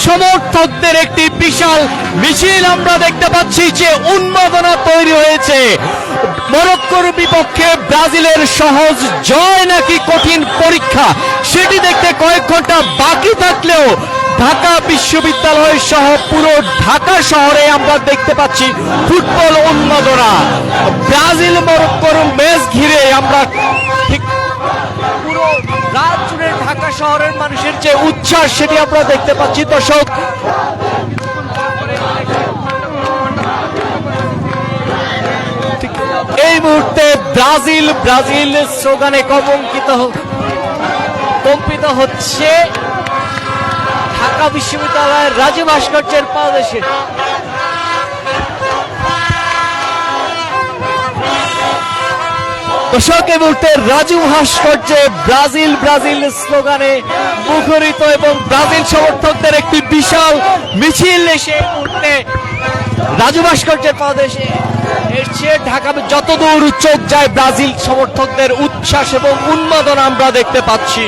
সমর্থকদের একটি বিশাল মিছিল আমরা দেখতে পাচ্ছি, যে উন্মাদনা তৈরি হয়েছে। মরক্কোর বিপক্ষে ব্রাজিলের সহজ জয় নাকি কঠিন পরীক্ষা, সেটি দেখতে কয়েক ঘন্টা বাকি থাকলেও ঢাকা বিশ্ববিদ্যালয় সহ পুরো ঢাকা শহরে আমরা দেখতে পাচ্ছি ফুটবল উন্মাদনা। ব্রাজিল মরক্কোর ম্যাচ ঘিরে আমরা ঠিক পুরো রাত জুড়ে ঢাকা শহরের মানুষের যে উচ্ছ্বাস, সেটি আমরা দেখতে পাচ্ছি। দর্শক, এই মুহূর্তে ব্রাজিল ব্রাজিল স্লোগানে কম্পিত হচ্ছে ঢাকা বিশ্ববিদ্যালয়ের রাজু ভাস্কর্যের পাদদেশে। দর্শক, এই মুহূর্তে রাজু ভাস্কর্যে ব্রাজিল ব্রাজিল স্লোগানে মুখরিত এবং ব্রাজিল সমর্থকদের একটি বিশাল মিছিল এসে মুহূর্তে রাজু ভাস্কর্যের পাদদেশে এসছে। ঢাকা যতদূর চোখ যায় ব্রাজিল সমর্থকদের উচ্ছ্বাস এবং উন্মাদনা আমরা দেখতে পাচ্ছি।